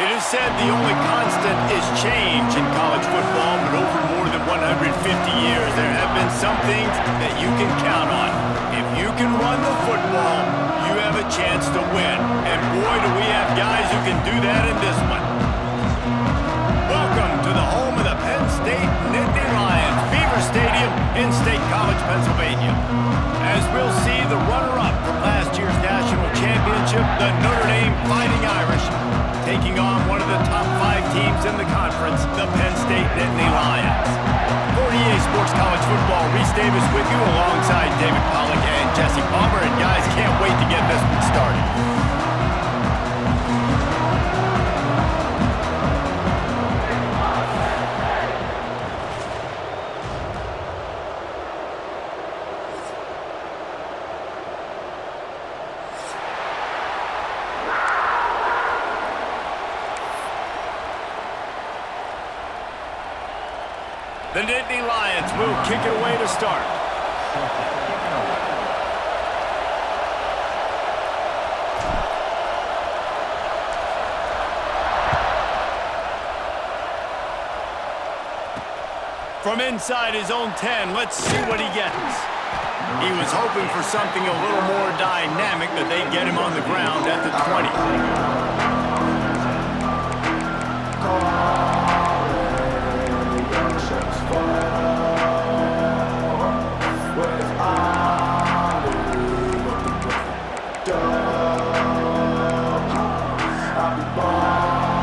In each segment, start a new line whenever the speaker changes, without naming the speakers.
It is said the only constant is change in college football, but over more than 150 years, there have been some things that you can count on. If you can run the football, you have a chance to win. And boy, do we have guys who can do that in this one. Welcome to the home of the Penn State Nittany Lions, Beaver Stadium in State College, Pennsylvania. As we'll see the runner-up from last year's national championship, the Notre Dame Fighting Irish, taking on one of the top 5 teams in the conference, the Penn State Nittany Lions. For EA Sports College Football, Reese Davis with you alongside David Pollack and Jesse Palmer. And guys, can't wait to get this one started. The Nittany Lions will kick it away to start. From inside his own 10, let's see what he gets. He was hoping for something a little more dynamic, but they get him on the ground at the 20.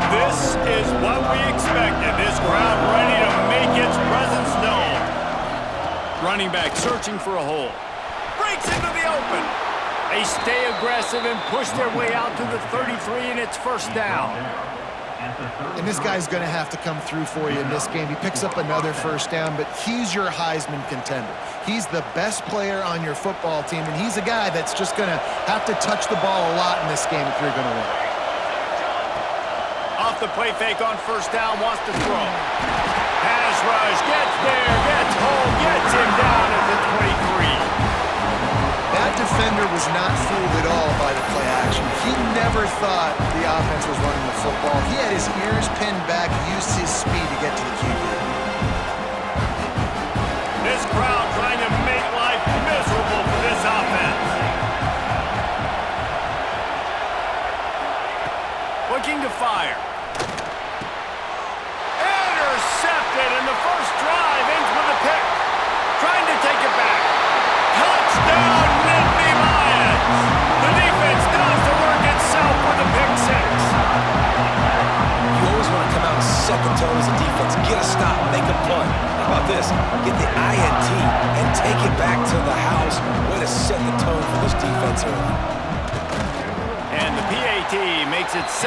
This is what we expected. This crowd ready to make its presence known. Running back searching for a hole. Breaks into the open. They stay aggressive and push their way out to the 33, and it's first down.
And this guy's going to have to come through for you in this game. He picks up another first down, but he's your Heisman contender. He's the best player on your football team, and he's a guy that's just going to have to touch the ball a lot in this game if you're going to win.
Off the play fake on first down, wants to throw. Pass rush, gets there, gets home, gets him down at the 23.
That defender was not fooled at all by the play action. He never thought the offense was running the football. He had his ears pinned back, used his speed to get to the QB.
This crowd trying to make life miserable for this offense. Looking to fire. Intercepted, and the first drive ends with a pick. Trying to take it back. Touchdown, Nittany Lions! The defense does the work itself with a pick six.
You always want to come out and set the tone as a defense. Get a stop, make a punt. How about this? Get the INT and take it back to the house. Way to set the tone for this defense early.
And the PAT makes it 7-0.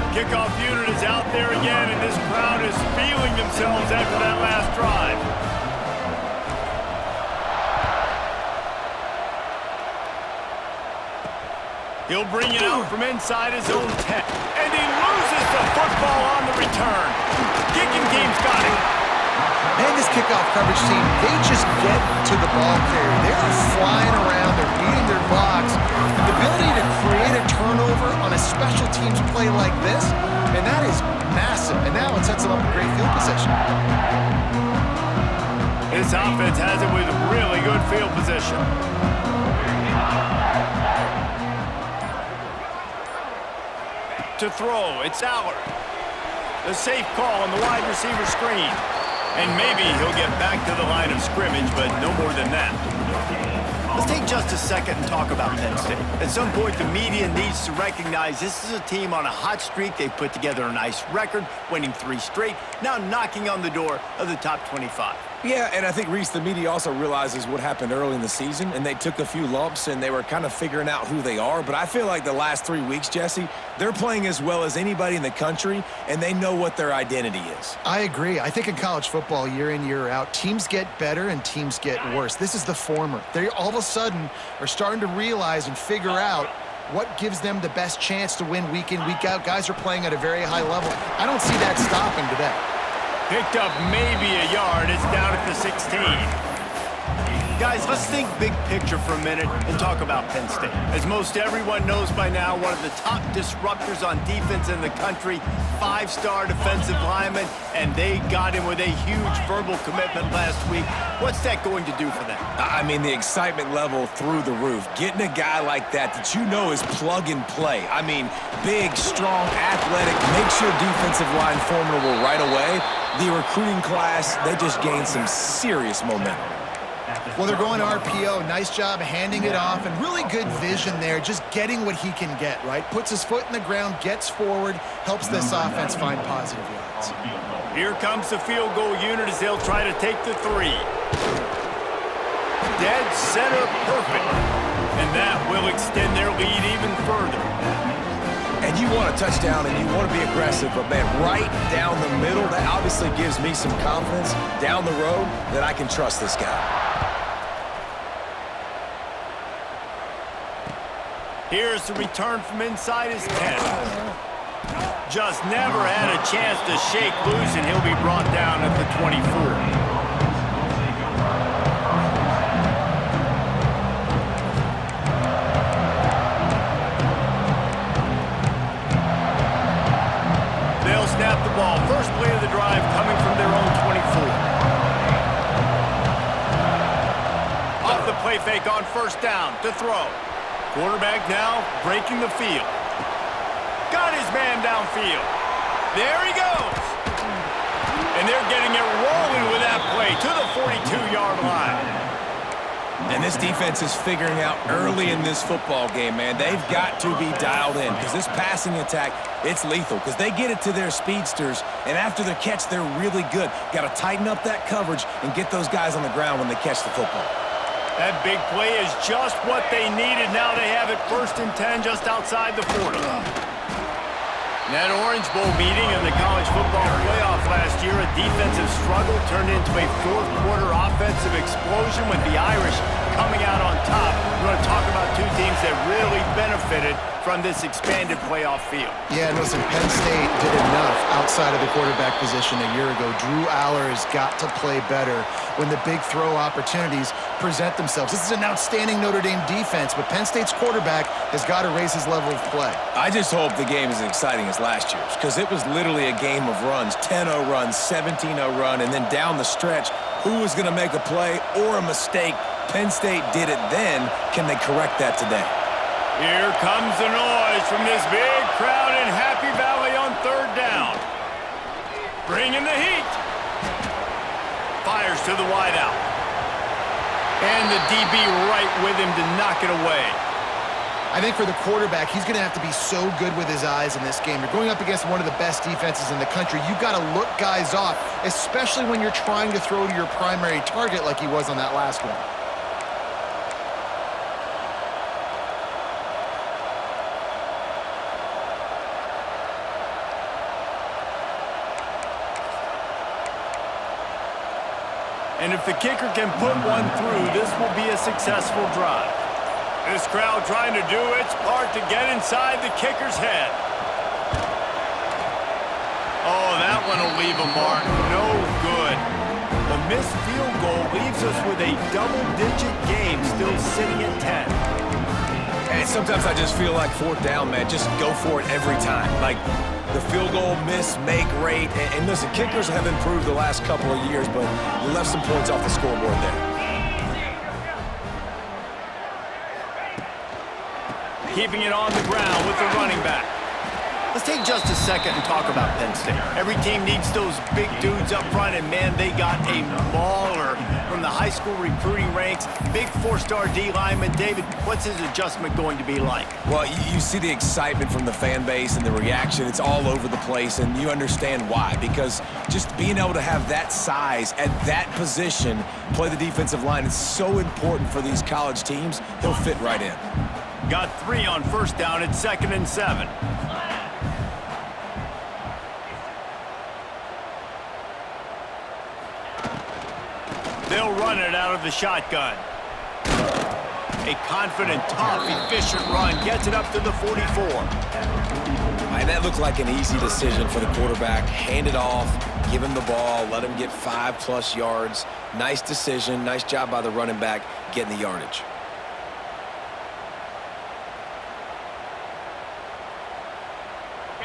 Kickoff unit is out there again, and this crowd is feeling themselves after that last drive. He'll bring it out from inside his own 10, and he loses the football on the return. Kicking team's got it.
Man, this kickoff coverage team, they just get to the ball carrier. They're flying around, they're beating their blocks. The ability to create a turnover on a special teams play like this, and that is massive. And now it sets them up a great field position.
This offense has it with really good field position. To throw, it's Aller. The safe call on the wide receiver screen. And maybe he'll get back to the line of scrimmage, but no more than that. Let's take just a second and talk about Penn State. At some point, the media needs to recognize this is a team on a hot streak. They've put together a nice record, winning 3 straight, now knocking on the door of the top 25.
Yeah, and I think, Reese, the media also realizes what happened early in the season, and they took a few lumps, and they were kind of figuring out who they are. But I feel like the last 3 weeks, Jesse, they're playing as well as anybody in the country, and they know what their identity is.
I agree. I think in college football, year in, year out, teams get better and teams get worse. This is the former. They all of a sudden are starting to realize and figure out what gives them the best chance to win week in, week out. Guys are playing at a very high level. I don't see that stopping today.
Picked up maybe a yard. It's down at the 16. Guys, let's think big picture for a minute and talk about Penn State. As most everyone knows by now, one of the top disruptors on defense in the country, 5-star defensive lineman, and they got him with a huge verbal commitment last week. What's that going to do for them?
I mean, the excitement level through the roof. Getting a guy like that you know is plug and play. I mean, big, strong, athletic, makes your defensive line formidable right away. The recruiting class, they just gained some serious momentum.
Well, they're going RPO. Nice job handing it off, and really good vision there, just getting what he can get, right? Puts his foot in the ground, gets forward, helps this offense find positive yards.
Here comes the field goal unit as they'll try to take the 3. Dead center perfect. And that will extend their lead even further.
And you want a touchdown and you want to be aggressive, but man, right down the middle, that obviously gives me some confidence down the road that I can trust this guy.
Here's the return from inside his 10. Just never had a chance to shake loose, and he'll be brought down at the 24. They'll snap the ball. First play of the drive coming from their own 24. Off the play fake on first down to throw. Quarterback now breaking the field. Got his man downfield. There he goes. And they're getting it rolling with that play to the 42-yard line.
And this defense is figuring out early in this football game, man. They've got to be dialed in because this passing attack, it's lethal because they get it to their speedsters, and after the catch, they're really good. Got to tighten up that coverage and get those guys on the ground when they catch the football.
That big play is just what they needed. Now they have it 1st and 10 just outside the 40. That Orange Bowl meeting in the college football playoff last year, a defensive struggle turned into a 4th-quarter offensive explosion with the Irish coming out on top. We're going to talk about two teams that really benefited from this expanded playoff field.
Yeah, and listen, Penn State did enough outside of the quarterback position a year ago. Drew Aller has got to play better when the big throw opportunities present themselves. This is an outstanding Notre Dame defense, but Penn State's quarterback has got to raise his level of play.
I just hope the game is as exciting as last year's because it was literally a game of runs, 10-0 run, 17-0 run, and then down the stretch, who was going to make a play or a mistake? Penn State did it then. Can they correct that today?
Here comes the noise from this big crowd in Happy Valley on 3rd down. Bringing the heat. Fires to the wideout. And the DB right with him to knock it away.
I think for the quarterback, he's going to have to be so good with his eyes in this game. You're going up against one of the best defenses in the country. You've got to look guys off, especially when you're trying to throw to your primary target like he was on that last one.
And if the kicker can put one through, this will be a successful drive. This crowd trying to do its part to get inside the kicker's head. Oh, that one will leave a mark. No good. The missed field goal leaves us with a double-digit game still sitting at 10.
And sometimes I just feel like 4th down, man. Just go for it every time. Like the field goal miss, make rate. And listen, kickers have improved the last couple of years, but you left some points off the scoreboard there.
Keeping it on the ground with the running back. Let's take just a second and talk about Penn State. Every team needs those big dudes up front, and man, they got a mauler from the high school recruiting ranks. Big 4-star D lineman. David, what's his adjustment going to be like?
Well, you see the excitement from the fan base and the reaction. It's all over the place, and you understand why. Because just being able to have that size at that position, play the defensive line, is so important for these college teams. He'll fit right in.
Got 3 on 1st down at 2nd and 7. They'll run it out of the shotgun. A confident, tough, efficient run gets it up to the 44.
And that looked like an easy decision for the quarterback. Hand it off, give him the ball, let him get 5+ yards. Nice decision, nice job by the running back getting the yardage.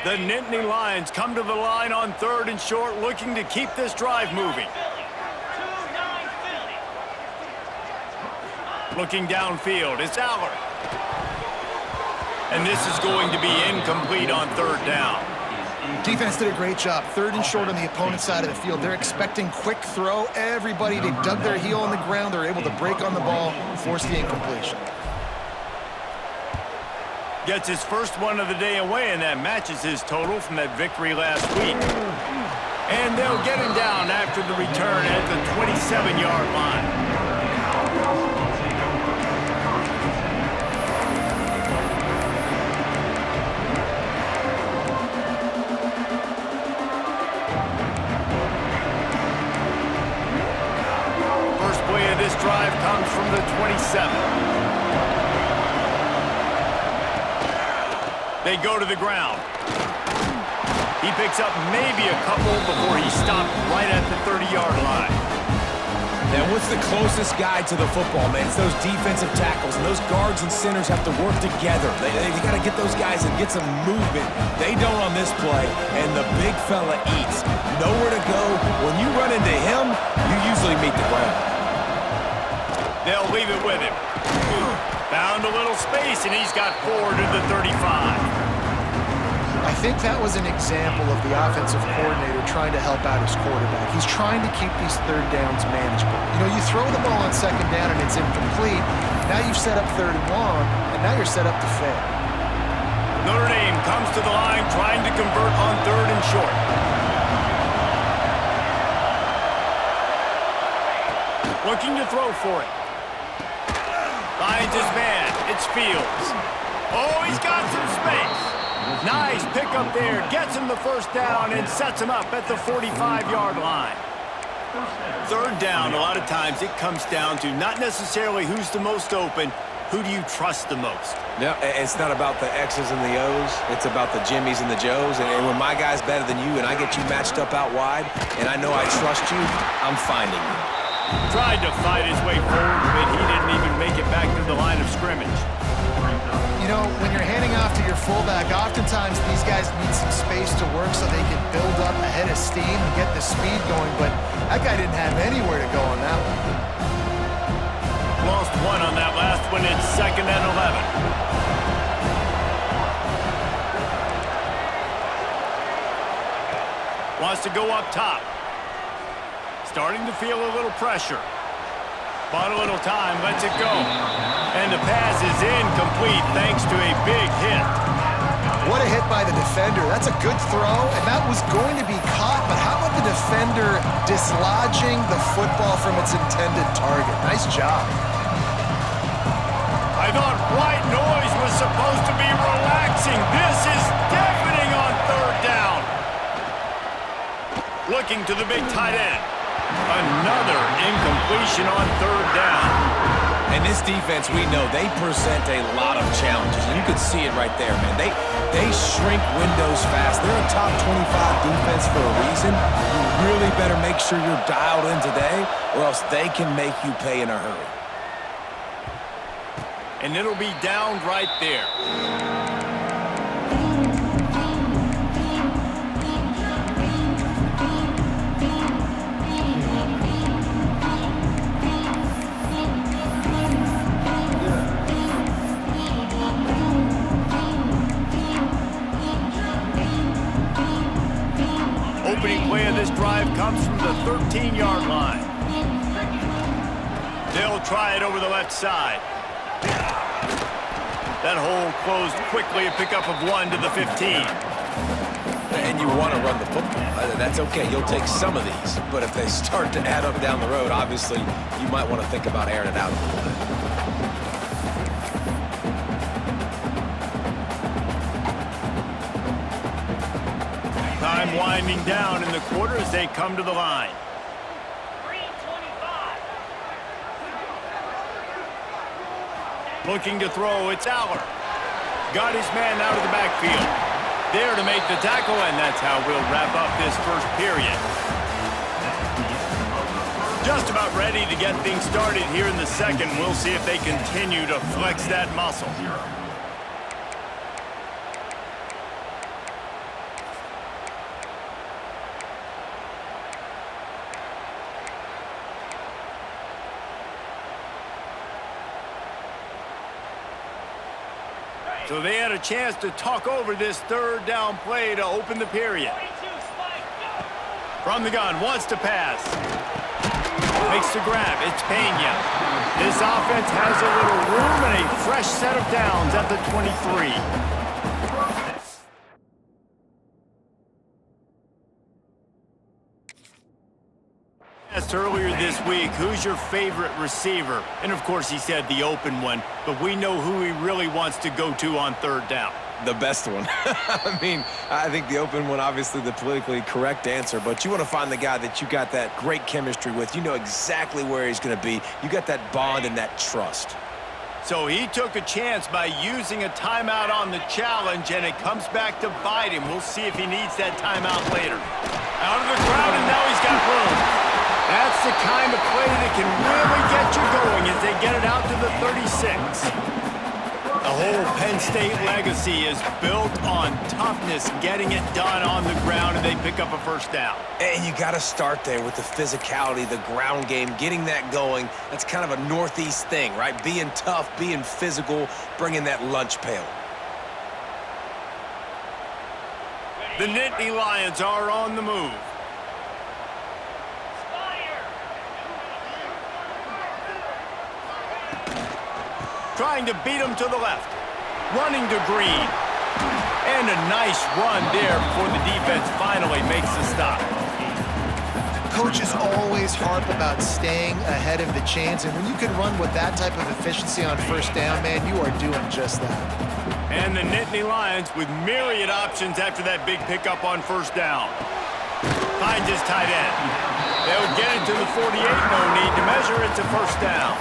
The Nittany Lions come to the line on 3rd and short, looking to keep this drive moving. Looking downfield, it's Aller. And this is going to be incomplete on 3rd down.
Defense did a great job. 3rd and short on the opponent's side of the field. They're expecting quick throw. Everybody, they dug their heel on the ground. They're able to break on the ball, force the incompletion.
Gets his first one of the day away, and that matches his total from that victory last week. And they'll get him down after the return at the 27-yard line. First play of this drive comes from the 27. They go to the ground. He picks up maybe a couple before he stopped right at the 30-yard line.
Now, what's the closest guy to the football, man? It's those defensive tackles, and those guards and centers have to work together. They got to get those guys and get some movement. They don't on this play, and the big fella eats. Nowhere to go. When you run into him, you usually meet the ground.
They'll leave it with him. Found a little space, and he's got 4 to the 35.
I think that was an example of the offensive coordinator trying to help out his quarterback. He's trying to keep these 3rd downs manageable. You know, you throw the ball on 2nd down and it's incomplete. Now you've set up 3rd and long, and now you're set up to fail.
Notre Dame comes to the line trying to convert on 3rd and short. Looking to throw for it. Finds his man. It's Fields. Oh, he's got some space. Nice pickup there. Gets him the first down and sets him up at the 45-yard line. 3rd down, a lot of times it comes down to not necessarily who's the most open, who do you trust the most?
No, it's not about the X's and the O's. It's about the Jimmies and the Joes. And when my guy's better than you and I get you matched up out wide and I know I trust you, I'm finding you.
Tried to fight his way forward, but he didn't even make it back to the line of scrimmage.
You know, when you're handing off to your fullback, oftentimes these guys need some space to work so they can build up a head of steam and get the speed going, but that guy didn't have anywhere to go on that one.
Lost one on that last one. It's 2nd and 11. Wants to go up top. Starting to feel a little pressure. Bought a little time, lets it go. And the pass is incomplete thanks to a big hit.
What a hit by the defender. That's a good throw, and that was going to be caught, but how about the defender dislodging the football from its intended target? Nice job.
I thought white noise was supposed to be relaxing. This is deafening on 3rd down. Looking to the big tight end. Another incompletion on 3rd down.
And this defense, we know, they present a lot of challenges. And you can see it right there, man. They shrink windows fast. They're a top 25 defense for a reason. You really better make sure you're dialed in today, or else they can make you pay in a hurry.
And it'll be down right there. Opening play of this drive comes from the 13-yard line. They'll try it over the left side. That hole closed quickly, a pickup of 1 to the 15.
And you want to run the football. That's okay. You'll take some of these. But if they start to add up down the road, obviously, you might want to think about airing it out a little bit.
Time winding down in the quarter as they come to the line. Looking to throw, it's Aller. Got his man out of the backfield. there to make the tackle, and that's how we'll wrap up this first period. Just about ready to get things started here in the second. We'll see if they continue to flex that muscle. So they had a chance to talk over this third down play to open the period. From the gun, wants to pass. Makes the grab, it's Pena. This offense has a little room and a fresh set of downs at the 23. Asked earlier this week, who's your favorite receiver? And of course he said the open one, but we know who he really wants to go to on third down.
The best one. I mean, I think the open one, obviously the politically correct answer, but you want to find the guy that you got that great chemistry with. You know exactly where he's going to be. You got that bond and that trust.
So he took a chance by using a timeout on the challenge, and it comes back to bite him. We'll see if he needs that timeout later. Out of the crowd, and now he's got room. That's the kind of play that can really get you going as they get it out to the 36. The whole Penn State legacy is built on toughness, getting it done on the ground, and they pick up a first down.
And you got to start there with the physicality, the ground game, getting that going. That's kind of a Northeast thing, right? Being tough, being physical, bringing that lunch pail.
The Nittany Lions are on the move. Trying to beat him to the left. Running to Green. And a nice run there before the defense finally makes the stop.
Coaches always harp about staying ahead of the chains, and when you can run with that type of efficiency on first down, man, you are doing just that.
And the Nittany Lions with myriad options after that big pickup on first down. Finds his tight end. They'll get it to the 48, no need to measure. It's a first down.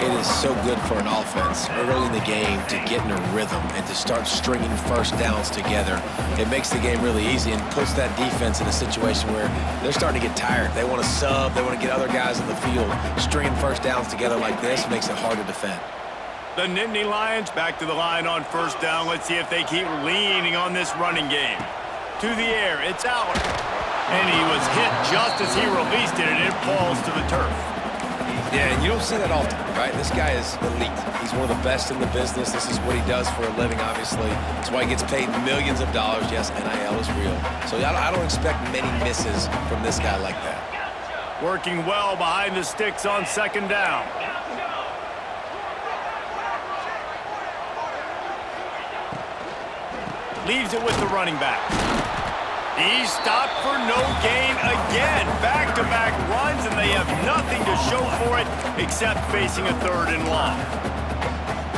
It is so good for an offense early in the game to get in a rhythm and to start stringing first downs together. It makes the game really easy and puts that defense in a situation where they're starting to get tired. They want to sub. They want to get other guys in the field. Stringing first downs together like this makes it hard to defend.
The Nittany Lions back to the line on first down. Let's see if they keep leaning on this running game. To the air, it's Allen. And he was hit just as he released it, and it falls to the turf.
Yeah, and you don't see that often, right? This guy is elite. He's one of the best in the business. This is what he does for a living, obviously. That's why he gets paid millions of dollars. Yes, NIL is real. So I don't expect many misses from this guy like that.
Working well behind the sticks on second down. Leaves it with the running back. He's stopped for no gain again. Back-to-back runs, and they have nothing to show for it except facing a third and long.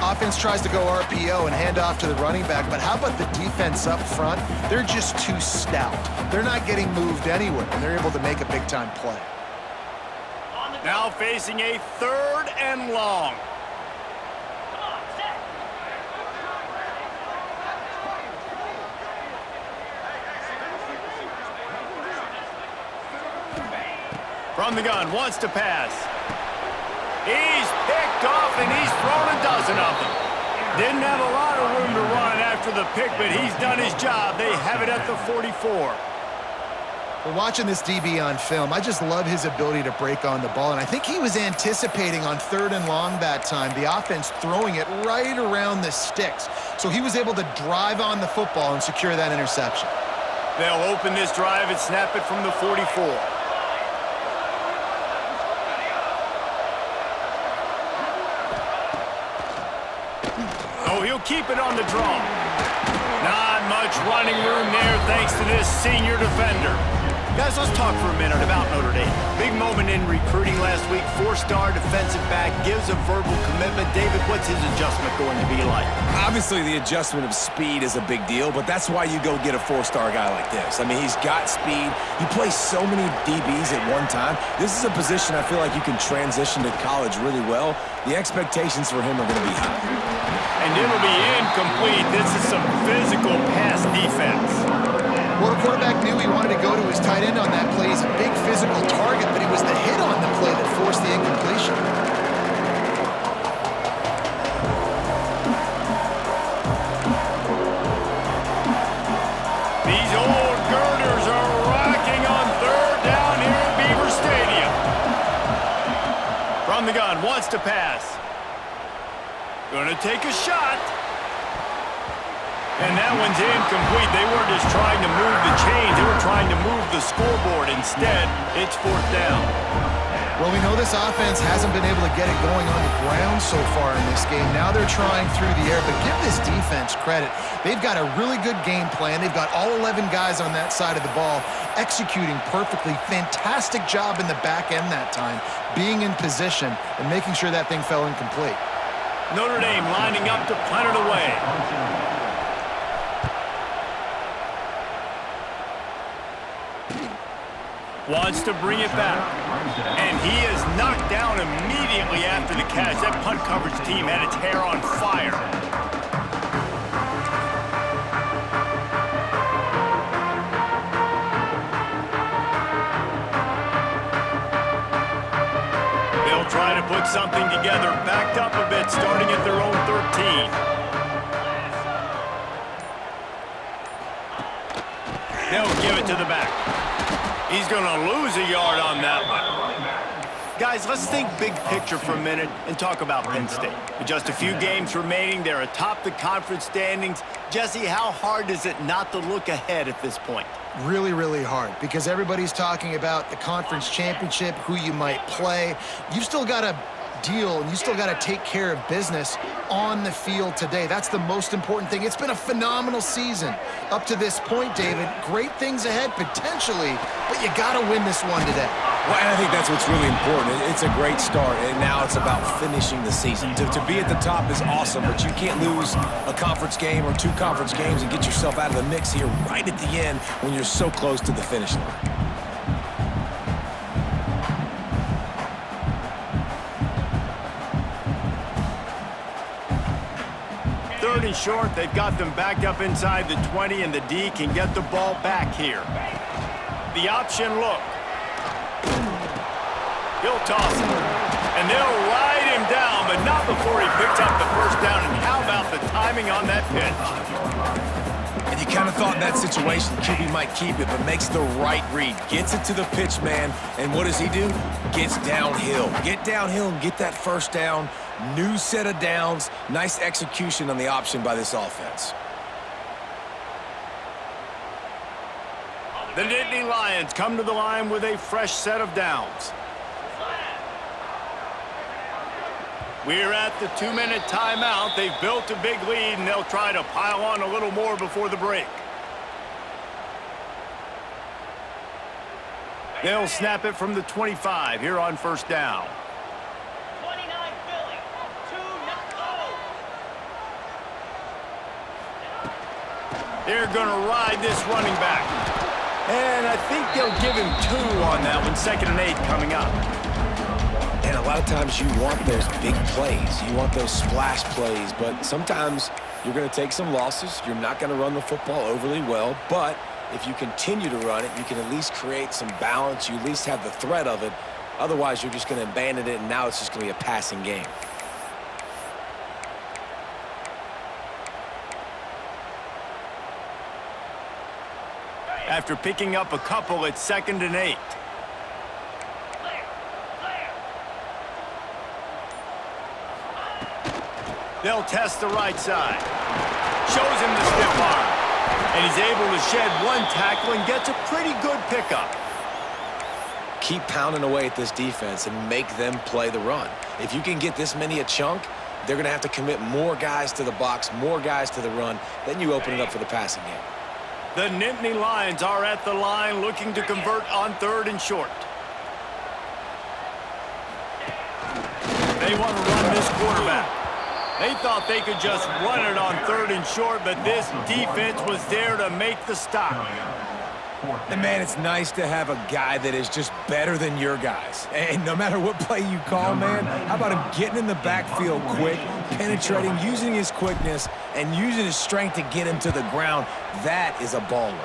Offense tries to go RPO and hand off to the running back, but how about the defense up front? They're just too stout. They're not getting moved anywhere, and they're able to make a big-time play.
Now facing a third and long. From the gun, wants to pass. He's picked off, and he's thrown a dozen of them. Didn't have a lot of room to run after the pick, but he's done his job. They have it at the 44.
Well, watching this DB on film, I just love his ability to break on the ball, and I think he was anticipating on third and long that time, the offense throwing it right around the sticks. So he was able to drive on the football and secure that interception.
They'll open this drive and snap it from the 44. He'll keep it on the draw. Not much running room there thanks to this senior defender. Guys, let's talk for a minute about Notre Dame. Big moment in recruiting last week. Four-star defensive back gives a verbal commitment. David, what's his adjustment going to be like?
Obviously, the adjustment of speed is a big deal, but that's why you go get a four-star guy like this. I mean, he's got speed. He plays so many DBs at one time. This is a position I feel like you can transition to college really well. The expectations for him are going to be high.
And it'll be incomplete. This is some physical pass defense.
Well, the quarterback knew he wanted to go to his tight end on that play. He's a big physical target, but it was the hit on the play that forced the incompletion.
These old girders are rocking on third down here at Beaver Stadium. From the gun, wants to pass. Gonna take a shot. And that one's incomplete. They weren't just trying to move the chains. They were trying to move the scoreboard. Instead, it's fourth down.
Well, we know this offense hasn't been able to get it going on the ground so far in this game. Now they're trying through the air, but give this defense credit. They've got a really good game plan. They've got all 11 guys on that side of the ball executing perfectly. Fantastic job in the back end that time, being in position and making sure that thing fell incomplete.
Notre Dame lining up to punt it away. Wants to bring it back. And he is knocked down immediately after the catch. That punt coverage team had its hair on fire. They'll try to put something together, backed up a bit, starting at their own 13. They'll give it to the back. He's going to lose a yard on that one. Guys, let's think big picture for a minute and talk about Penn State. With just a few games remaining, they're atop the conference standings. Jesse, how hard is it not to look ahead at this point?
Really, really hard, because everybody's talking about the conference championship, who you might play. You've still got to deal, and you still got to take care of business on the field today. That's the most important thing. It's been a phenomenal season up to this point, David. Great things ahead, potentially, but you got to win this one today.
Well, and I think that's what's really important. It's a great start, and now it's about finishing the season. To be at the top is awesome, but you can't lose a conference game or two conference games and get yourself out of the mix here right at the end when you're so close to the finish line.
Third and short, they've got them backed up inside the 20, and the D can get the ball back here. The option look. He'll toss it. And they'll ride him down, but not before he picks up the first down. And how about the timing on that pitch?
And you kind of thought in that situation QB might keep it, but makes the right read. Gets it to the pitch man, and what does he do? Gets downhill. Get downhill and get that first down. New set of downs. Nice execution on the option by this offense.
The Nittany Lions come to the line with a fresh set of downs. We're at the 2-minute timeout. They've built a big lead, and they'll try to pile on a little more before the break. They'll snap it from the 25 here on first down.
29 Philly, 2-0.
They're going to ride this running back. And I think they'll give him 2 on that one. 2nd and 8 coming up.
And a lot of times you want those big plays. You want those splash plays, but sometimes you're going to take some losses. You're not going to run the football overly well, but if you continue to run it, you can at least create some balance. You at least have the threat of it. Otherwise, you're just going to abandon it, and now it's just going to be a passing game.
After picking up a couple, it's 2nd and 8. They'll test the right side. Shows him the stiff arm. And he's able to shed one tackle and gets a pretty good pickup.
Keep pounding away at this defense and make them play the run. If you can get this many a chunk, they're going to have to commit more guys to the box, more guys to the run. Then you open it up for the passing game.
The Nittany Lions are at the line looking to convert on 3rd and short. They want to run this quarterback. They thought they could just run it on 3rd and short, but this defense was there to make the stop.
And man, it's nice to have a guy that is just better than your guys. And no matter what play you call, man, how about him getting in the backfield quick, penetrating, using his quickness, and using his strength to get him to the ground? That is a baller.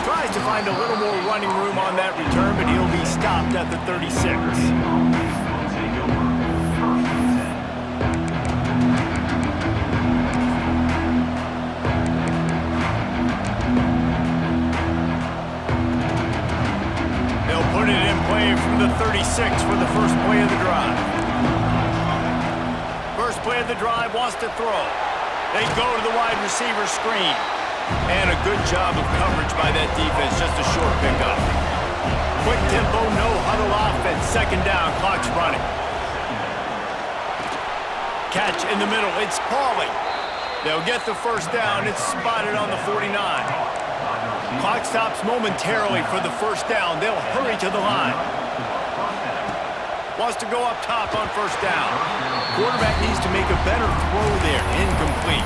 Tries to find a little more running room on that return, but he'll be stopped at the 36. Put it in play from the 36 for the first play of the drive. First play of the drive wants to throw. They go to the wide receiver screen. And a good job of coverage by that defense, just a short pickup. Quick tempo, no huddle offense. Second down, clock's running. Catch in the middle, it's Pauly. They'll get the first down, it's spotted on the 49. Clock stops momentarily for the first down. They'll hurry to the line. Wants to go up top on first down. Quarterback needs to make a better throw there. Incomplete.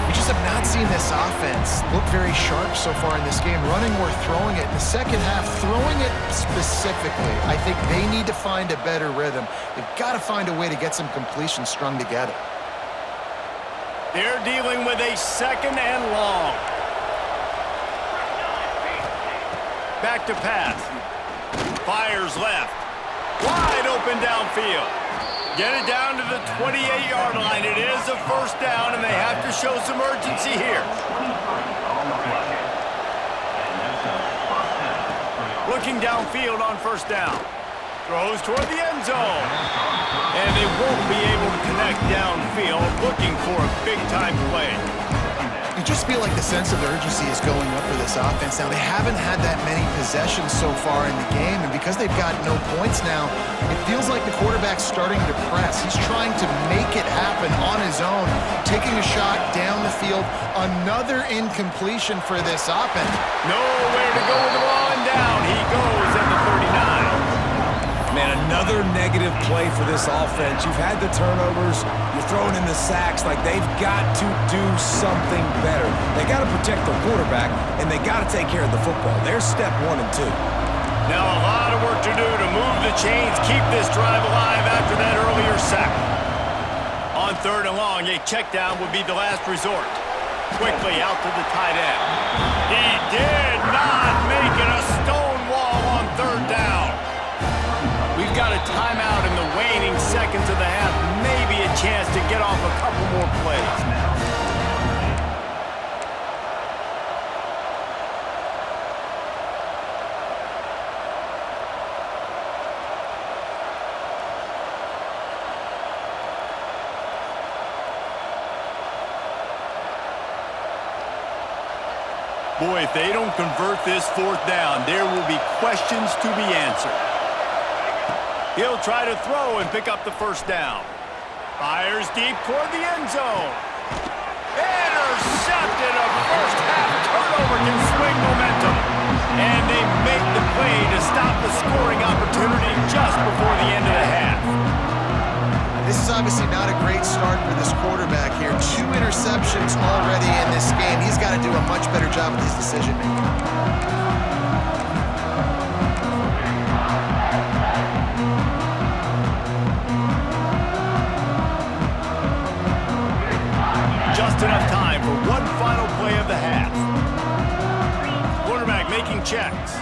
We just have not seen this offense look very sharp so far in this game, running or throwing it. In the second half, throwing it specifically, I think they need to find a better rhythm. They've got to find a way to get some completions strung together.
They're dealing with a second and long. Back to pass. Fires left. Wide open downfield. Get it down to the 28-yard line. It is a first down, and they have to show some urgency here. Looking downfield on first down. Throws toward the end zone. And they won't be able to connect downfield, looking for a big-time play.
You just feel like the sense of urgency is going up for this offense now. They haven't had that many possessions so far in the game, and because they've got no points now, it feels like the quarterback's starting to press. He's trying to make it happen on his own, taking a shot down the field. Another incompletion for this offense.
Nowhere to go with the ball, and down he goes at the 39.
Man, another negative play for this offense. You've had the turnovers. You're throwing in the sacks. Like, they've got to do something better. They got to protect their quarterback, and they got to take care of the football. There's step 1 and 2.
Now a lot of work to do to move the chains, keep this drive alive after that earlier sack. On third and long, a check down would be the last resort. Quickly out to the tight end. He did not make it. A stone wall on third down. We've got a timeout in the waning seconds of the half. Maybe a chance to get off a couple more plays. Boy, if they don't convert this fourth down, there will be questions to be answered. He'll try to throw and pick up the first down. Fires deep toward the end zone. Intercepted. A first half turnover can swing momentum. And they make the play to stop the scoring opportunity just before the end of the half.
This is obviously not a great start for this quarterback here. 2 interceptions already in this game. He's got to do a much better job with his decision-making.
Just enough time for one final play of the half. Quarterback making checks.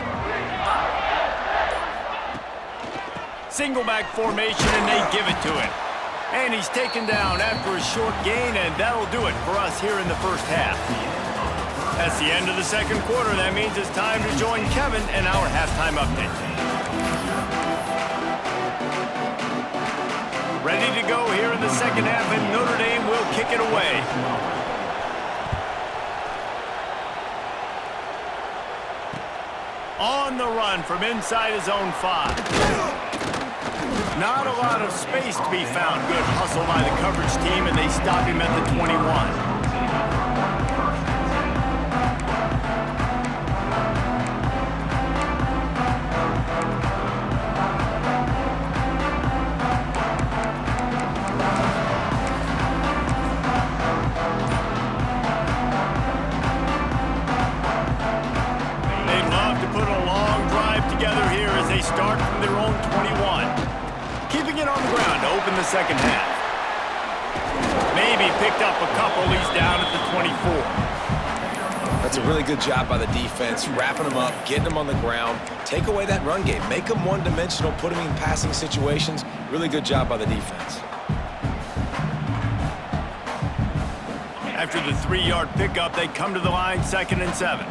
Single back formation, and they give it to him. And he's taken down after a short gain, and that'll do it for us here in the first half. That's the end of the second quarter. That means it's time to join Kevin and our halftime update. Ready to go here in the second half, and Notre Dame will kick it away. On the run from inside his own 5. Not a lot of space to be found. Good hustle by the coverage team, and they stop him at the 21. in the second half. Maybe picked up a couple. He's down at the 24.
That's a really good job by the defense, wrapping them up, getting them on the ground. Take away that run game. Make them one-dimensional, put them in passing situations. Really good job by the defense.
After the 3-yard pickup, they come to the line, 2nd and 7.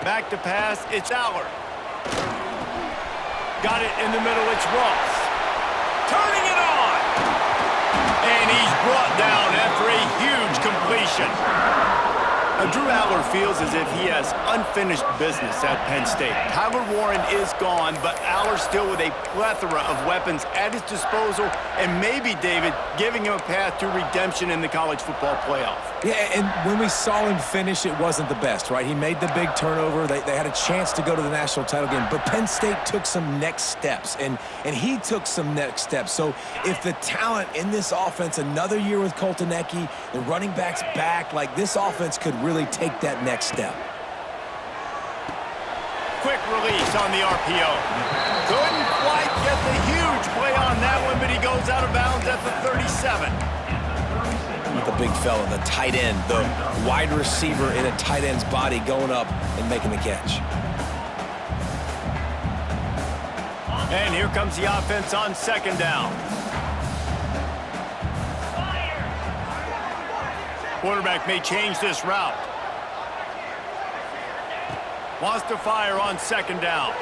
Back to pass, it's Aller. Got it in the middle, it's Ross. Turning it on! And he's brought down after a huge completion. Drew Aller feels as if he has unfinished business at Penn State. Tyler Warren is gone, but Aller still with a plethora of weapons at his disposal, and maybe, David, giving him a path to redemption in the college football playoff.
Yeah, and when we saw him finish, it wasn't the best, right? He made the big turnover. They had a chance to go to the national title game, but Penn State took some next steps, and he took some next steps. So if the talent in this offense, another year with Colton Ecke, the running backs back, like this offense could really take that next step.
Quick release on the RPO. Couldn't quite get the huge play on that one, but he goes out of bounds at the 37.
The big fella, the tight end, the wide receiver in a tight end's body going up and making the catch.
And here comes the offense on 2nd down. Quarterback may change this route. Wants to fire on 2nd down.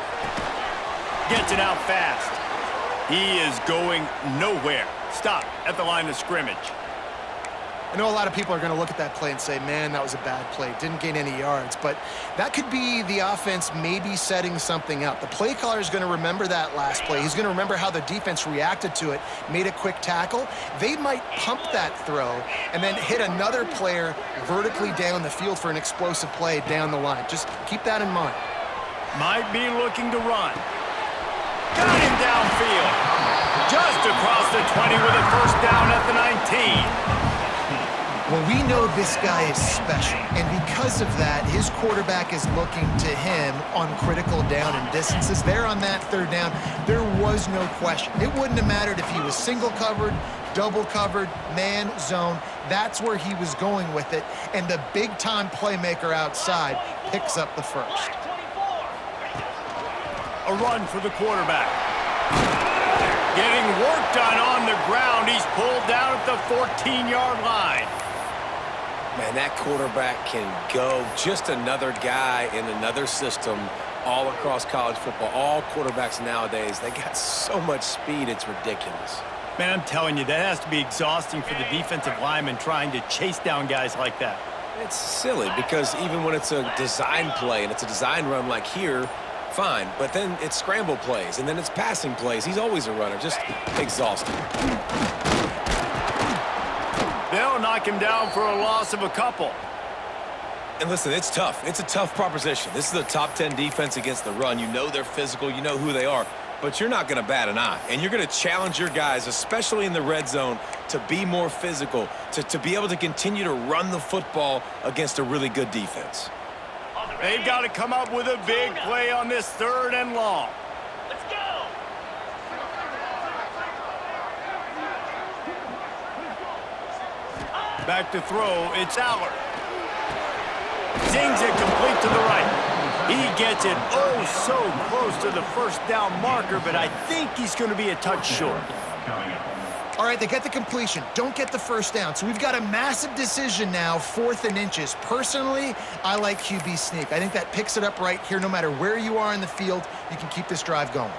Gets it out fast. He is going nowhere. Stop at the line of scrimmage.
I know a lot of people are going to look at that play and say, man, that was a bad play. Didn't gain any yards. But that could be the offense maybe setting something up. The play caller is going to remember that last play. He's going to remember how the defense reacted to it, made a quick tackle. They might pump that throw and then hit another player vertically down the field for an explosive play down the line. Just keep that in mind.
Might be looking to run. Got him downfield. Just across the 20 with a first down at the 19.
Well, we know this guy is special, and because of that, his quarterback is looking to him on critical down and distances. There on that 3rd down, there was no question. It wouldn't have mattered if he was single covered, double covered, man, zone. That's where he was going with it, and the big-time playmaker outside picks up the first.
A run for the quarterback. Getting work done on the ground. He's pulled down at the 14-yard line.
Man, that quarterback can go. Just another guy in another system all across college football. All quarterbacks nowadays, they got so much speed, it's ridiculous.
Man, I'm telling you, that has to be exhausting for the defensive lineman trying to chase down guys like that.
It's silly because even when it's a design play and it's a design run like here, fine. But then it's scramble plays and then it's passing plays. He's always a runner. Just exhausting.
They'll knock him down for a loss of a couple.
And listen, it's tough. It's a tough proposition. This is a top 10 defense against the run. You know they're physical. You know who they are. But you're not going to bat an eye. And you're going to challenge your guys, especially in the red zone, to be more physical, to be able to continue to run the football against a really good defense.
They've got to come up with a big play on this 3rd and long.
Let's go.
Back to throw, it's Aller. Zings it complete to the right. He gets it oh so close to the first down marker, but I think he's going to be a touch short.
All right, they get the completion. Don't get the first down. So we've got a massive decision now, 4th and inches. Personally, I like QB sneak. I think that picks it up right here. No matter where you are in the field, you can keep this drive going.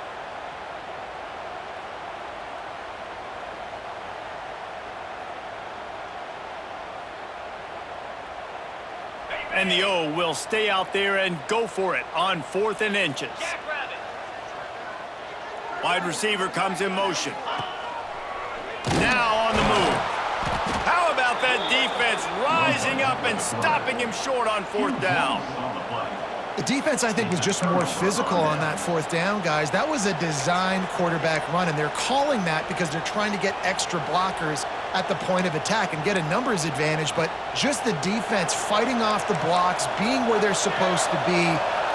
And the O will stay out there and go for it on 4th and inches. Wide receiver comes in motion. Now on the move. How about that defense rising up and stopping him short on 4th down?
The defense, I think, was just more physical on that 4th down, guys. That was a design quarterback run, and they're calling that because they're trying to get extra blockers at the point of attack and get a numbers advantage, but just the defense fighting off the blocks, being where they're supposed to be,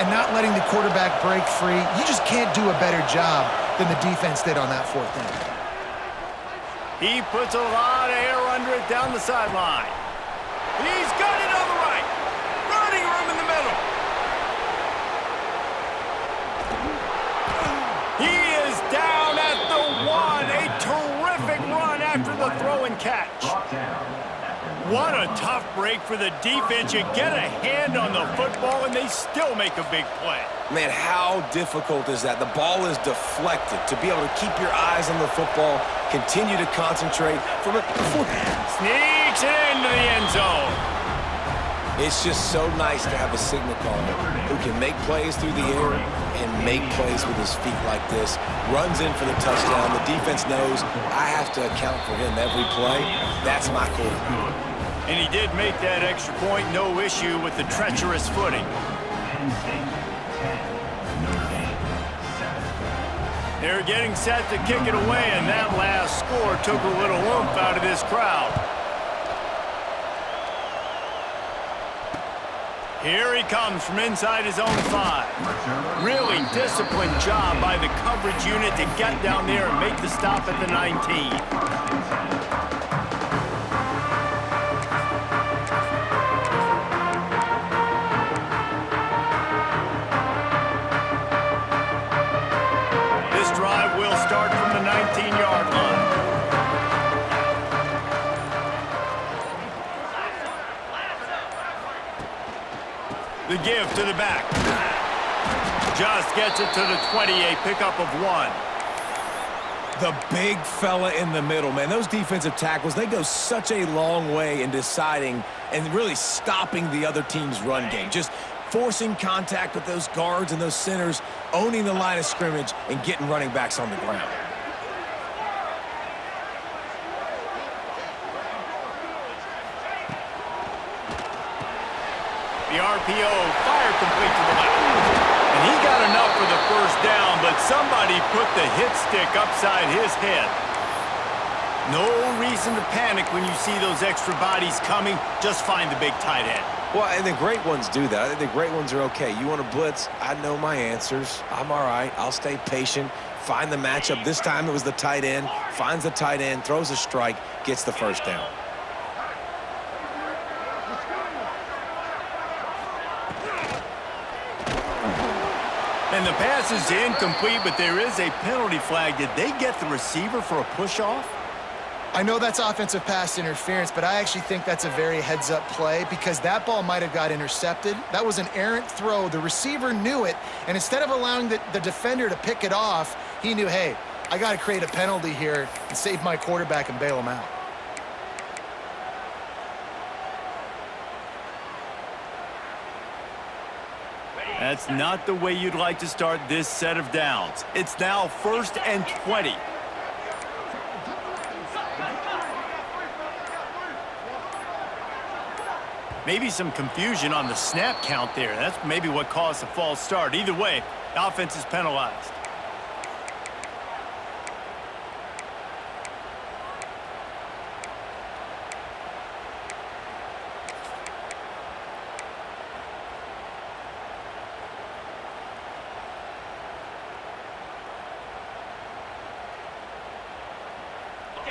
and not letting the quarterback break free. You just can't do a better job than the defense did on that fourth down.
He puts a lot of air under it down the sideline. He's got it on the right. Running room in the middle. He is down at the 1. A terrific run after the throw and catch. What a tough break for the defense. You get a hand on the football, and they still make a big play.
Man, how difficult is that? The ball is deflected. To be able to keep your eyes on the football, continue to concentrate from it.
Sneaks it into the end zone.
It's just so nice to have a signal caller who can make plays through the air and make plays with his feet like this. Runs in for the touchdown. The defense knows I have to account for him every play. That's my quarterback.
And he did make that extra point, no issue with the treacherous footing. They're getting set to kick it away, and that last score took a little oomph out of this crowd. Here he comes from inside his own 5. Really disciplined job by the coverage unit to get down there and make the stop at the 19. Start from the 19-yard line. The give to the back. Just gets it to the 20, a pickup of 1.
The big fella in the middle, man. Those defensive tackles, they go such a long way in deciding and really stopping the other team's run game. Just forcing contact with those guards and those centers, owning the line of scrimmage, and getting running backs on the ground.
The RPO fired complete to the left. And he got enough for the first down, but somebody put the hit stick upside his head. No reason to panic when you see those extra bodies coming. Just find the big tight end.
Well, and the great ones do that. I think the great ones are okay. You want to blitz, I know my answers. I'm all right. I'll stay patient, find the matchup. This time it was the tight end. Finds the tight end, throws a strike, gets the first down.
And the pass is incomplete, but there is a penalty flag. Did they get the receiver for a push-off?
I know that's offensive pass interference, but I actually think that's a very heads-up play because that ball might have got intercepted. That was an errant throw. The receiver knew it, and instead of allowing the defender to pick it off, he knew, hey, I got to create a penalty here and save my quarterback and bail him out.
That's not the way you'd like to start this set of downs. It's now 1st and 20. Maybe some confusion on the snap count there. That's maybe what caused the false start. Either way, the offense is penalized.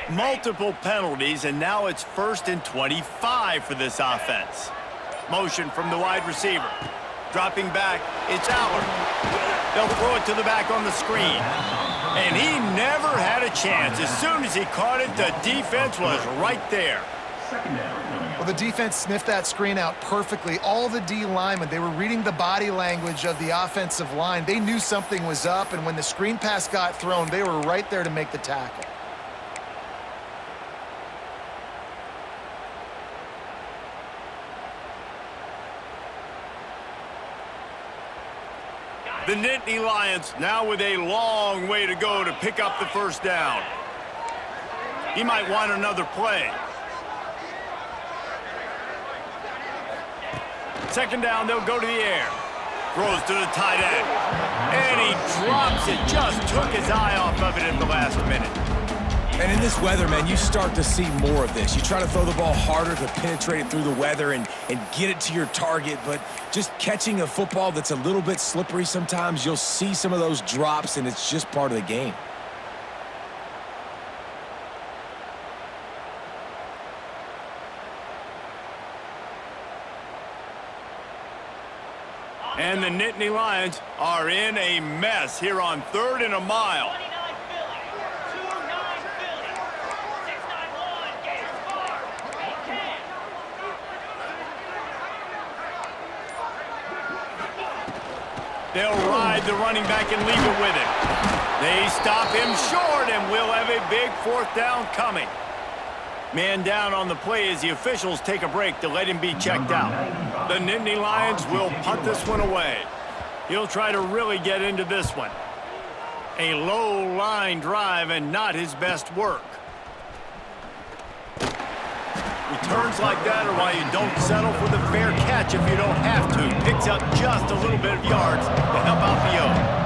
Multiple penalties, and now it's 1st and 25 for this offense. Motion from the wide receiver. Dropping back, it's Allard. They'll throw it to the back on the screen. And he never had a chance. As soon as he caught it, the defense was right there.
Well, the defense sniffed that screen out perfectly. All the D linemen, they were reading the body language of the offensive line. They knew something was up, and when the screen pass got thrown, they were right there to make the tackle.
The Nittany Lions now with a long way to go to pick up the first down. He might want another play. Second down, they'll go to the air. Throws to the tight end. And he drops it. Just took his eye off of it in the last minute.
And in this weather, man, you start to see more of this. You try to throw the ball harder to penetrate it through the weather, and and get it to your target, but just catching a football that's a little bit slippery sometimes, you'll see some of those drops, and it's just part of the game.
And the Nittany Lions are in a mess here on 3rd and a mile.
29 Philly. 29 Philly. 691 Gators Farm. Can.
They'll ride the running back and leave it with him. They stop him short, and we'll have a big 4th down coming. Man down on the play as the officials take a break to let him be checked out. The Nittany Lions will punt this one away. He'll try to really get into this one. A low line drive and not his best work. Returns like that are why you don't settle for the fair catch if you don't have to. Picks up just a little bit of yards to help out the O.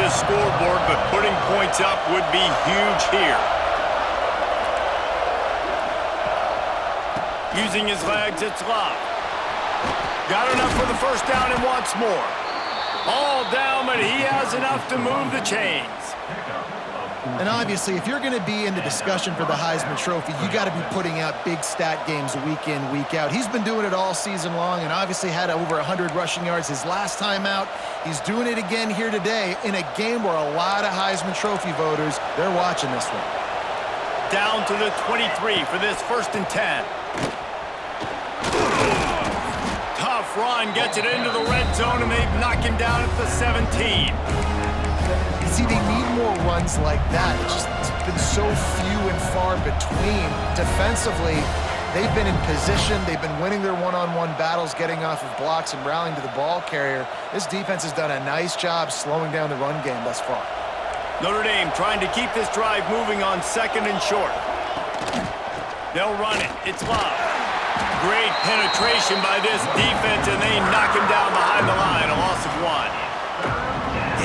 Scoreboard, but putting points up would be huge here. Using his legs, it's Love. Got enough for the 1st down and wants more. All down, but he has enough to move the chains.
And obviously, if you're going to be in the discussion for the Heisman Trophy, you got to be putting out big stat games week in, week out. He's been doing it all season long and obviously had over 100 rushing yards his last time out. He's doing it again here today in a game where a lot of Heisman Trophy voters, they're watching this one.
Down to the 23 for this 1st and 10. Tough run, gets it into the red zone, and they knock him down at the 17.
See, they need more runs like that. It's been so few and far between. Defensively, they've been in position. They've been winning their one-on-one battles, getting off of blocks and rallying to the ball carrier. This defense has done a nice job slowing down the run game thus far.
Notre Dame trying to keep this drive moving on 2nd and short. They'll run it. It's Love. Great penetration by this defense, and they knock him down behind the line. A loss of 1.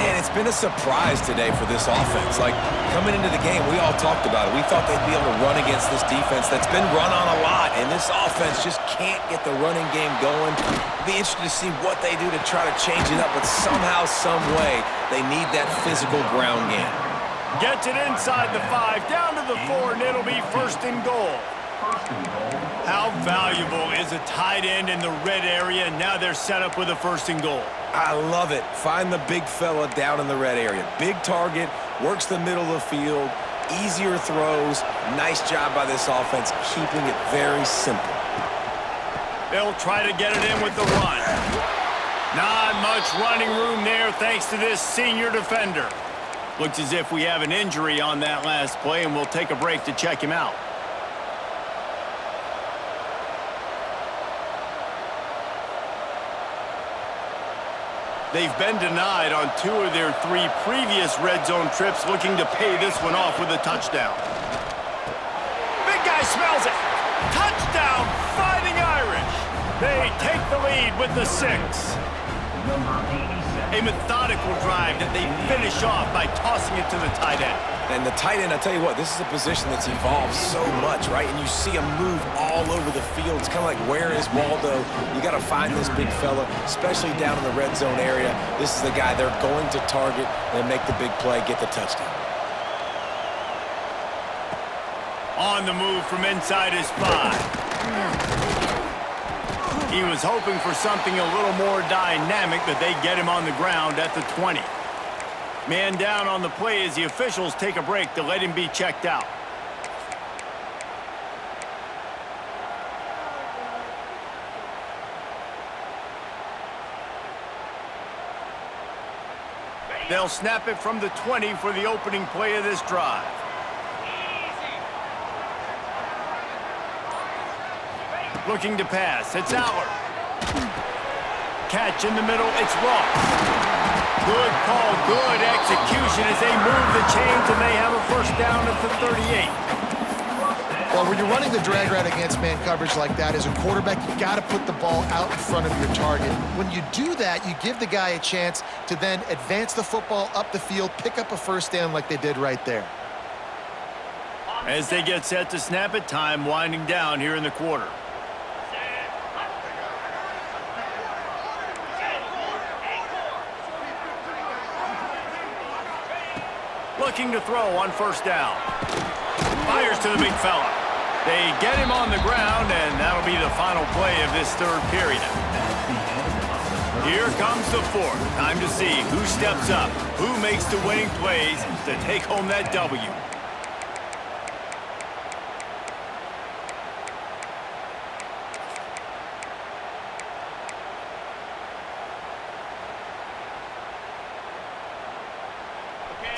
And it's been a surprise today for this offense. Like, coming into the game, we all talked about it. We thought they'd be able to run against this defense that's been run on a lot, and this offense just can't get the running game going. Be interested to see what they do to try to change it up, but somehow, some way, they need that physical ground game.
Gets it inside the 5, down to the 4, and it'll be 1st and goal. How valuable is a tight end in the red area, and now they're set up with a 1st and goal.
I love it. Find the big fella down in the red area. Big target, works the middle of the field, easier throws. Nice job by this offense, keeping it very simple.
They'll try to get it in with the run. Not much running room there thanks to this senior defender. Looks as if we have an injury on that last play, and we'll take a break to check him out. They've been denied on 2 of their 3 previous red zone trips, looking to pay this one off with a touchdown. Big guy smells it. Touchdown, Fighting Irish. They take the lead with the 6. A methodical drive that they finish off by tossing it to the tight end.
And the tight end, I tell you what, this is a position that's evolved so much, right? And you see him move all over the field. It's kind of like, where is Waldo? You got to find this big fella, especially down in the red zone area. This is the guy they're going to target and make the big play, get the touchdown.
On the move from inside his 5. He was hoping for something a little more dynamic, but they get him on the ground at the 20. Man down on the play as the officials take a break to let him be checked out. They'll snap it from the 20 for the opening play of this drive. Looking to pass. It's Allard. Catch in the middle. It's Ross. Good call. Good execution as they move the chains, and they have a 1st down at the 38.
Well, Well, when you're running the drag route against man coverage like that, as a quarterback, you got to put the ball out in front of your target. When you do that, you give the guy a chance to then advance the football up the field, pick up a first down like they did right there.
As they get set to snap it, time winding down here in the quarter. Looking to throw on first down. Fires to the big fella. They get him on the ground, and that'll be the final play of this third period. Here comes the fourth. Time to see who steps up, who makes the winning plays to take home that W.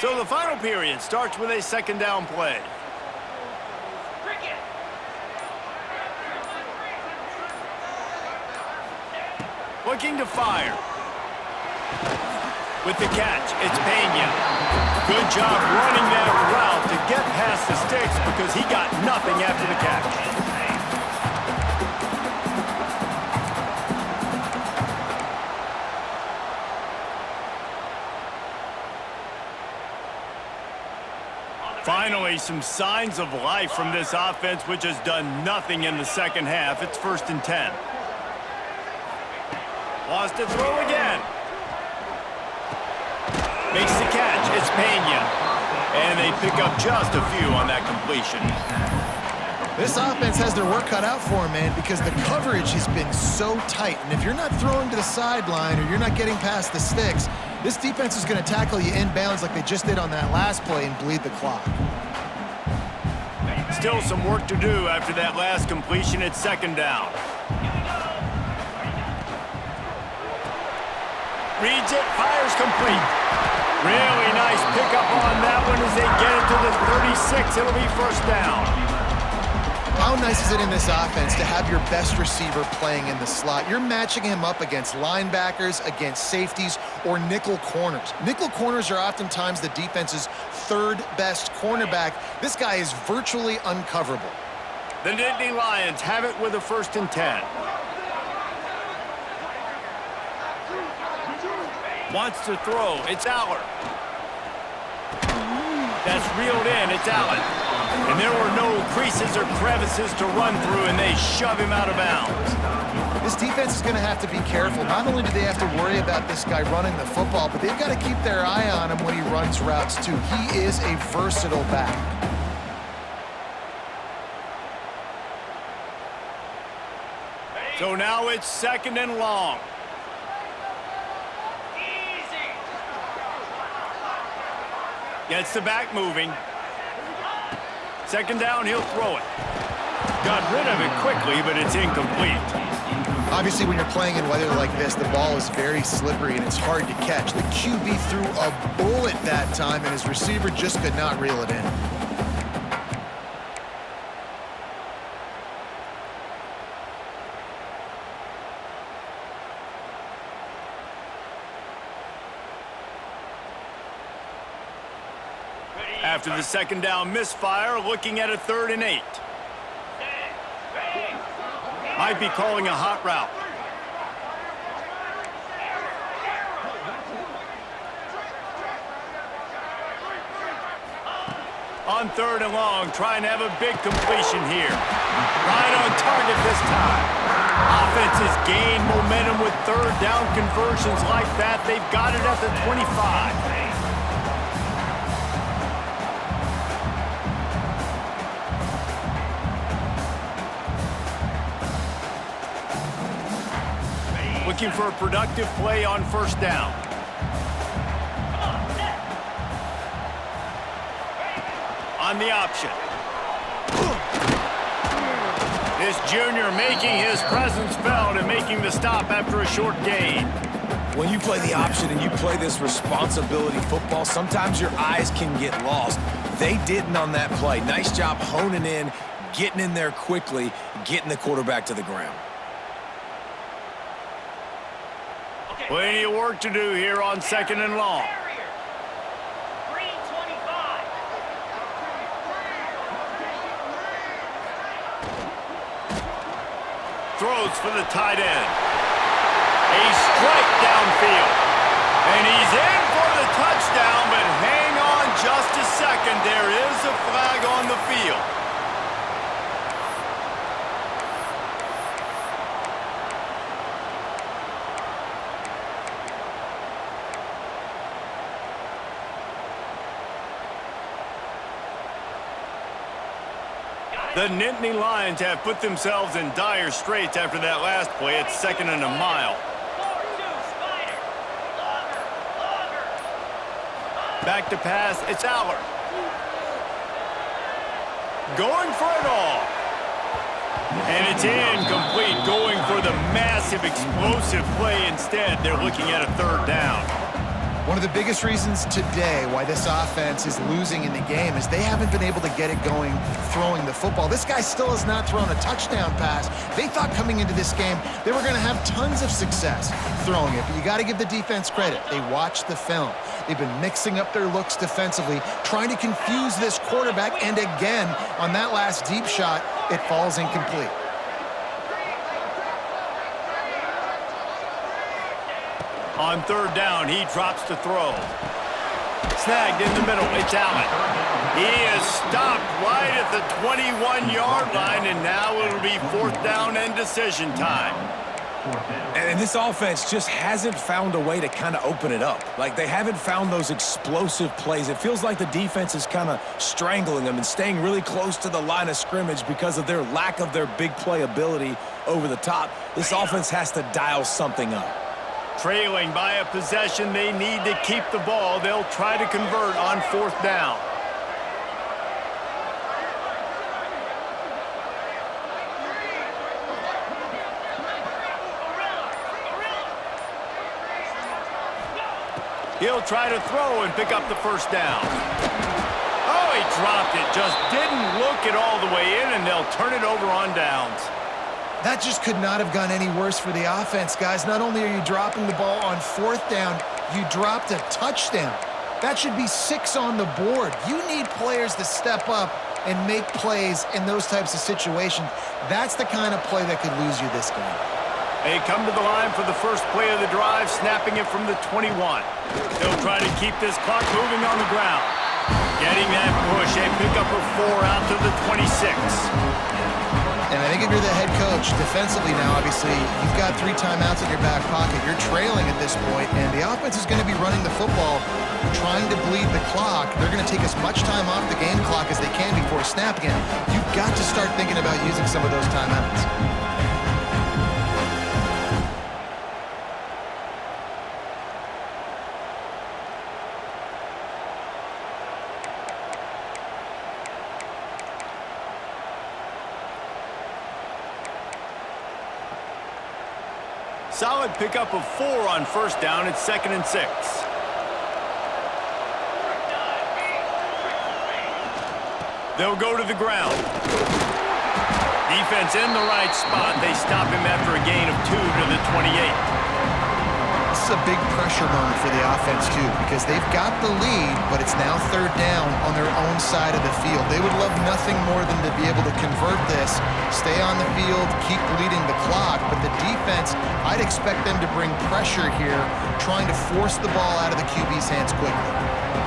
So the final period starts with a second down play. Looking to fire. With the catch, it's Pena. Good job running that route to get past the sticks because he got nothing after the catch. Finally, some signs of life from this offense, which has done nothing in the second half. It's 1st and 10. Lost to throw again. Makes the catch. It's Pena. And they pick up just a few on that completion.
This offense has their work cut out for them, man, because the coverage has been so tight. And if you're not throwing to the sideline or you're not getting past the sticks, this defense is going to tackle you inbounds like they just did on that last play and bleed the clock.
Still some work to do after that last completion at second down. Reads it, fires complete. Really nice pickup on that one as they get it to the 36. It'll be first down.
How nice is it in this offense to have your best receiver playing in the slot? You're matching him up against linebackers, against safeties, or nickel corners. Nickel corners are oftentimes the defense's third best cornerback. This guy is virtually uncoverable.
The Nittany Lions have it with a 1st and 10. Wants to throw. It's Aller. That's reeled in. It's Allen. And there were no creases or crevices to run through, and they shove him out of bounds.
This defense is going to have to be careful. Not only do they have to worry about this guy running the football, but they've got to keep their eye on him when he runs routes, too. He is a versatile back.
So now it's 2nd and long. Gets the back moving. 2nd down, he'll throw it. Got rid of it quickly, but it's incomplete.
Obviously, when you're playing in weather like this, the ball is very slippery and it's hard to catch. The QB threw a bullet that time, and his receiver just could not reel it in.
After the 2nd down misfire, looking at a 3rd and 8. Might be calling a hot route. On 3rd and long, trying to have a big completion here. Right on target this time. Offense has gained momentum with 3rd down conversions like that. They've got it at the 25. Looking for a productive play on 1st down. On the option. This junior making his presence felt and making the stop after a short gain.
When you play the option and you play this responsibility football, sometimes your eyes can get lost. They didn't on that play. Nice job honing in, getting in there quickly, getting the quarterback to the ground.
Plenty of work to do here on 2nd and long. throws for the tight end. A strike downfield. And he's in for the touchdown, but hang on just a second. There is a flag on the field. The Nittany Lions have put themselves in dire straits after that last play. It's 2nd and a mile.
4-2, Spider. Longer.
Back to pass, it's Aller. Going for it all. And it's incomplete, going for the massive explosive play instead. They're looking at a 3rd down.
One of the biggest reasons today why this offense is losing in the game is they haven't been able to get it going throwing the football. This guy still has not thrown a touchdown pass. They thought coming into this game they were going to have tons of success throwing it, but you got to give the defense credit. They watched the film. They've been mixing up their looks defensively, trying to confuse this quarterback, and again, on that last deep shot, it falls incomplete.
On 3rd down, he drops to throw. Snagged in the middle, it's Allen. He is stopped right at the 21-yard line, and now it'll be 4th down and decision time.
And this offense just hasn't found a way to kind of open it up. Like, they haven't found those explosive plays. It feels like the defense is kind of strangling them and staying really close to the line of scrimmage because of their lack of their big play ability over the top. This offense has to dial something up.
Trailing by a possession, they need to keep the ball. They'll try to convert on 4th down. He'll try to throw and pick up the 1st down. Oh, he dropped it. Just didn't look it all the way in, and they'll turn it over on downs.
That just could not have gone any worse for the offense, guys. Not only are you dropping the ball on 4th down, you dropped a touchdown. That should be 6 on the board. You need players to step up and make plays in those types of situations. That's the kind of play that could lose you this game.
They come to the line for the first play of the drive, snapping it from the 21. They'll try to keep this clock moving on the ground. Getting that push, a pickup of 4 out to the 26.
And I think if you're the head coach, defensively now, obviously, you've got 3 timeouts in your back pocket. You're trailing at this point, and the offense is going to be running the football, trying to bleed the clock. They're going to take as much time off the game clock as they can before snapping it. You've got to start thinking about using some of those timeouts.
Solid pickup of 4 on 1st down. It's 2nd and 6. They'll go to the ground. Defense in the right spot. They stop him after a gain of 2 to the 28.
This is a big pressure moment for the offense, too, because they've got the lead, but it's now 3rd down on their own side of the field. They would love nothing more than to be able to convert this, stay on the field, keep bleeding the clock, but the defense, I'd expect them to bring pressure here, trying to force the ball out of the QB's hands quickly.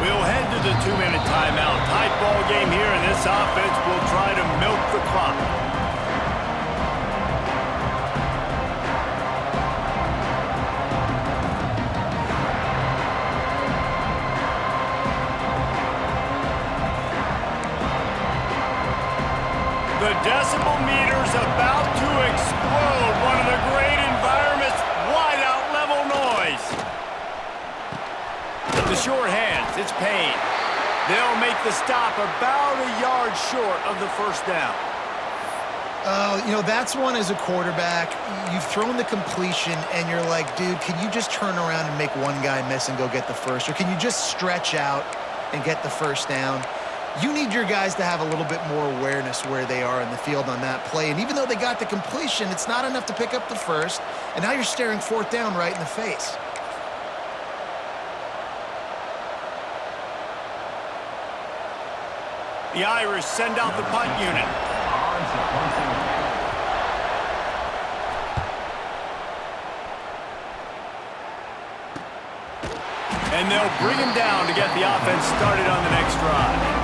We'll head to the 2-minute timeout. Tight ball game here, and this offense will try to milk the clock. The decibel meter's about to explode. One of the great environments, wide-out level noise. The short hands, it's Payne. They'll make the stop about a yard short of the 1st down.
You know, that's one as a quarterback. You've thrown the completion, and you're like, dude, can you just turn around and make one guy miss and go get the first? Or can you just stretch out and get the 1st down? You need your guys to have a little bit more awareness where they are in the field on that play. And even though they got the completion, it's not enough to pick up the 1st. And now you're staring 4th down right in the face.
The Irish send out the punt unit. And they'll bring him down to get the offense started on the next drive.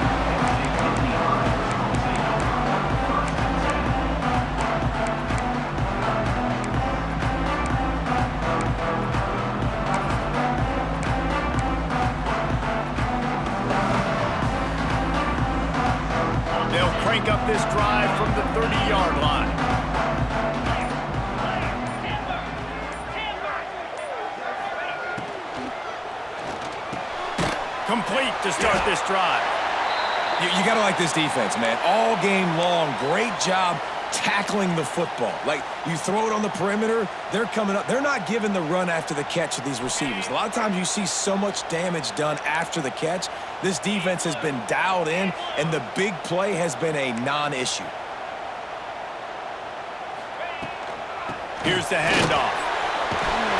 They'll crank up this drive from the 30-yard line. Complete to start this drive.
You got to like this defense, man. All game long, great job tackling the football. Like, you throw it on the perimeter, they're coming up. They're not giving the run after the catch to these receivers. A lot of times you see so much damage done after the catch. This defense has been dialed in, and the big play has been a non-issue.
Here's the handoff.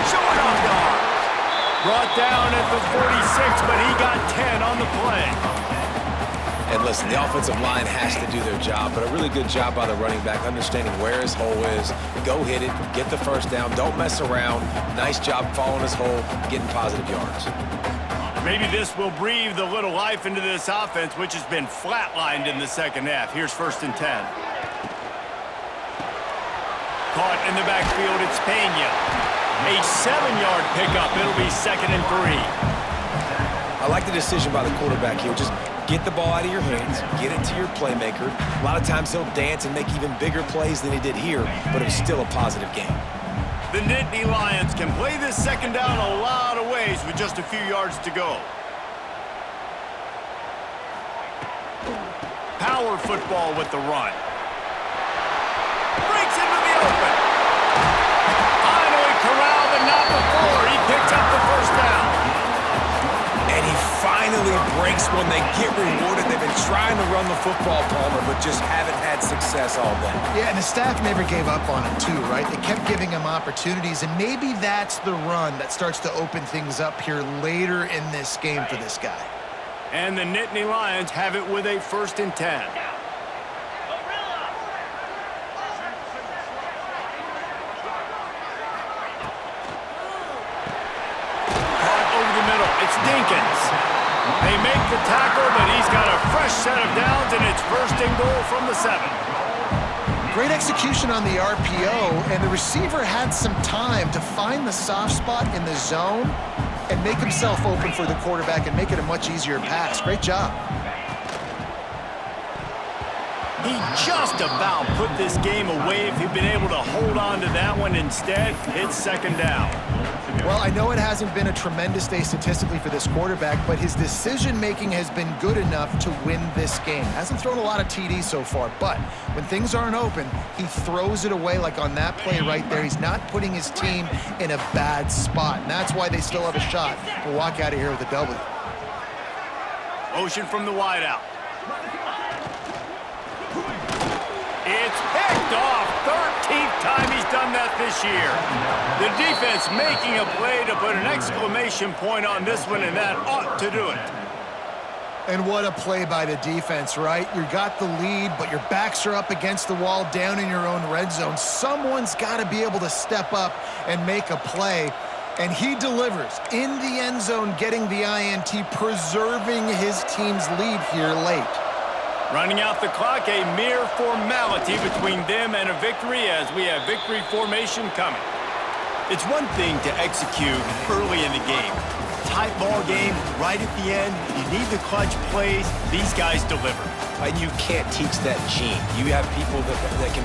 Showing off the arm. Brought down at the 46, but he got 10 on the play.
And listen, the offensive line has to do their job, but a really good job by the running back, understanding where his hole is. Go hit it, get the first down, don't mess around. Nice job following his hole, getting positive yards.
Maybe this will breathe a little life into this offense, which has been flatlined in the second half. Here's 1st and 10. Caught in the backfield, it's Pena. A 7-yard pickup. It'll be 2nd and 3.
I like the decision by the quarterback here. Just get the ball out of your hands, get it to your playmaker. A lot of times he'll dance and make even bigger plays than he did here, but it was still a positive game.
The Nittany Lions can play this second down a lot of ways with just a few yards to go. Power football with the run. Breaks into the open. Finally corralled, but not before. He picks up the first down.
And he finally breaks when they get rewarded. They've been trying to run the football, Palmer, but just haven't had success all day.
Yeah, and the staff never gave up on him too, right? They kept giving him opportunities, and maybe that's the run that starts to open things up here later in this game for this guy.
And the Nittany Lions have it with a 1st and 10. Dinkins. They make the tackle, but he's got a fresh set of downs, and it's 1st and goal from the 7.
Great execution on the RPO, and the receiver had some time to find the soft spot in the zone and make himself open for the quarterback and make it a much easier pass. Great job.
He just about put this game away if he'd been able to hold on to that one. Instead, it's 2nd down.
Well, I know it hasn't been a tremendous day statistically for this quarterback, but his decision-making has been good enough to win this game. Hasn't thrown a lot of TDs so far, but when things aren't open, he throws it away like on that play right there. He's not putting his team in a bad spot, and that's why they still have a shot to walk out of here with a W.
Motion from the wideout. It's picked off. 13th time he's done that this year. The defense making a play to put an exclamation point on this one, and that ought to do it.
And what a play by the defense, right? You got the lead, but your backs are up against the wall down in your own red zone. Someone's got to be able to step up and make a play. And he delivers in the end zone, getting the INT, preserving his team's lead here late.
Running out the clock, a mere formality between them and a victory as we have victory formation coming. It's one thing to execute early in the game. Tight ball game, right at the end, you need the clutch plays. These guys deliver.
And you can't teach that gene. You have people that can